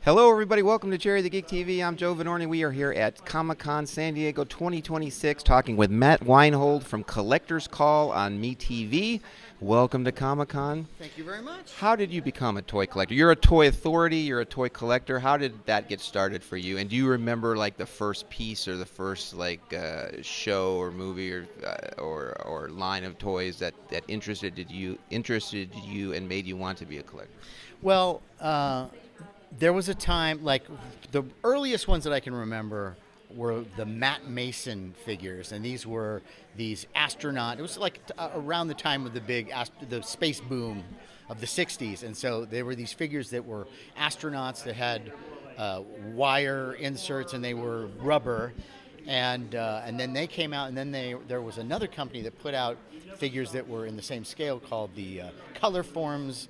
Hello, everybody. Welcome to Jerry the Geek TV. I'm Joe Vanourney. We are here at Comic-Con San Diego 2026 talking with Matt Weinhold from Collector's Call on MeTV. Welcome to Comic-Con. Thank you very much. How did you become a toy collector? You're a toy authority. You're a toy collector. How did that get started for you? And do you remember like the first piece or the first show or movie or line of toys that interested you and made you want to be a collector? Well, there was a time, like the earliest ones that I can remember were the Matt Mason figures, and these were these astronaut. It was like around the time of the space boom of the 60s, and so there were these figures that were astronauts that had wire inserts, and they were rubber, and then they came out, and then there was another company that put out figures that were in the same scale called the Color Forms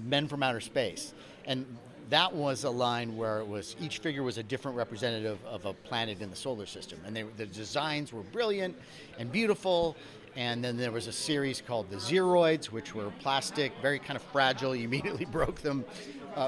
Men from Outer Space, and that was a line where each figure was a different representative of a planet in the solar system, and the designs were brilliant and beautiful. And then there was a series called the Zeroids, which were plastic, very kind of fragile. You immediately broke them,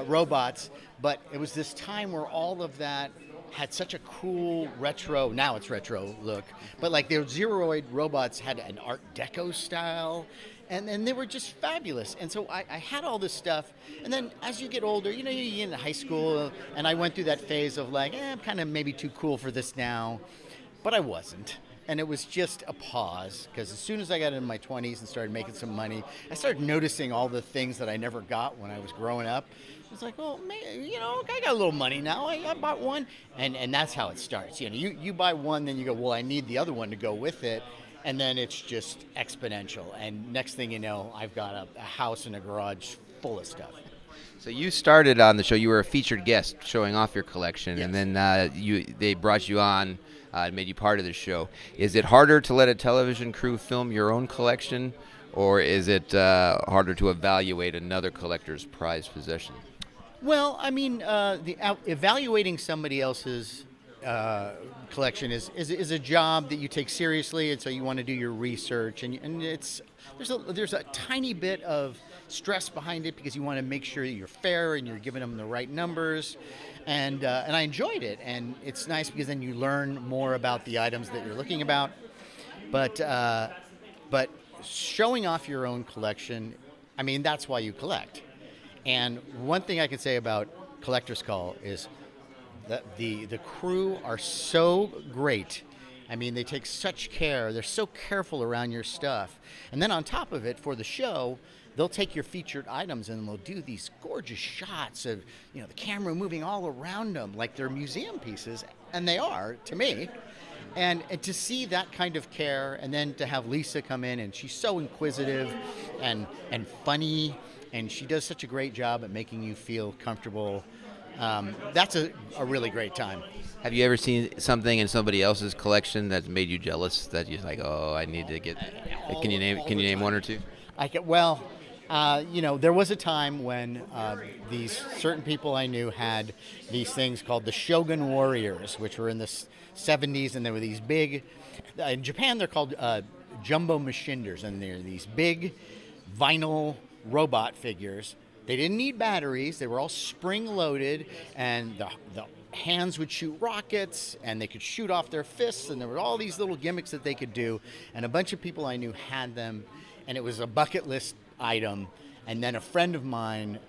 robots. But it was this time where all of that had such a cool retro, now it's retro look, but like their Zeroid robots had an Art Deco style, and they were just fabulous. And so I had all this stuff, and then as you get older, you get into high school, and I went through that phase of like, I'm kind of maybe too cool for this now, but I wasn't. And it was just a pause, because as soon as I got into my 20s and started making some money, I started noticing all the things that I never got when I was growing up. It's like, well, man, I got a little money now. I bought one, and that's how it starts. You buy one, then you go, well, I need the other one to go with it, and then it's just exponential. And next thing you know, I've got a house and a garage full of stuff. So you started on the show. You were a featured guest showing off your collection, Yes. and then they brought you on and made you part of the show. Is it harder to let a television crew film your own collection, or is it harder to evaluate another collector's prized possession? Well, I mean, evaluating somebody else's collection is a job that you take seriously, and so you want to do your research, and there's a tiny bit of stress behind it because you want to make sure that you're fair and you're giving them the right numbers, and I enjoyed it, and it's nice because then you learn more about the items that you're looking about, but showing off your own collection, I mean, that's why you collect. And one thing I can say about Collector's Call is that the crew are so great. I mean, they take such care. They're so careful around your stuff. And then on top of it, for the show, they'll take your featured items and they'll do these gorgeous shots of, the camera moving all around them like they're museum pieces, and they are, to me. And to see that kind of care, and then to have Lisa come in, and she's so inquisitive and funny, and she does such a great job at making you feel comfortable. That's a really great time. Have you ever seen something in somebody else's collection that's made you jealous? That you're like, oh, I need to get. Can you name one or two? There was a time when these certain people I knew had these things called the Shogun Warriors, which were in the 70s, and they were these big. In Japan, they're called jumbo machinders, and they're these big vinyl robot figures. They didn't need batteries. They were all spring-loaded, and the hands would shoot rockets, and they could shoot off their fists, and there were all these little gimmicks that they could do, and a bunch of people I knew had them, and it was a bucket list item. And then a friend of mine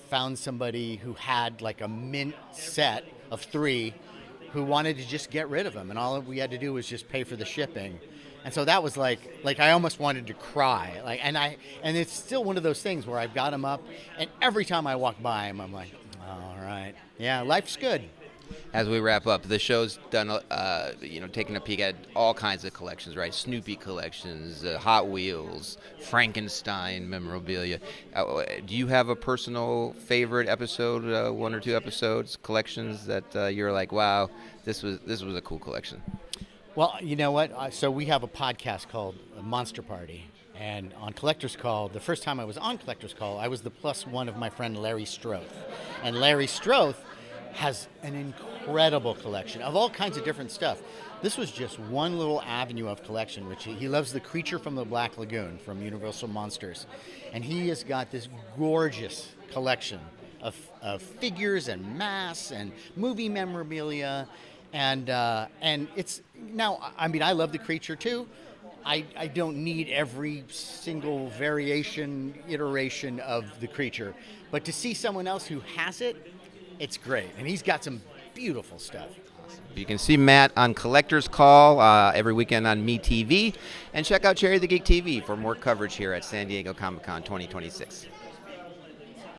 found somebody who had like a mint set of 3 who wanted to just get rid of them, and all we had to do was just pay for the shipping. And so that was like I almost wanted to cry. And it's still one of those things where I've got them up, and every time I walk by them, I'm like, all right, yeah, life's good. As we wrap up, the show's done, taking a peek at all kinds of collections, right? Snoopy collections, Hot Wheels, Frankenstein memorabilia. Do you have a personal favorite episode, 1 or 2 episodes, collections that you're like, wow, this was a cool collection? Well, you know what? So we have a podcast called Monster Party. And on Collector's Call, the first time I was on Collector's Call, I was the +1 of my friend Larry Stroth. And Larry Stroth has an incredible collection of all kinds of different stuff. This was just one little avenue of collection, which he loves the creature from the Black Lagoon from Universal Monsters. And he has got this gorgeous collection of figures and masks and movie memorabilia, and it's now. I mean, I love the creature too. I don't need every single variation, iteration of the creature, but to see someone else who has it, it's great, and he's got some beautiful stuff. You can see Matt on Collector's Call every weekend on MeTV, and check out Cherry the Geek TV for more coverage here at San Diego Comic-Con 2026.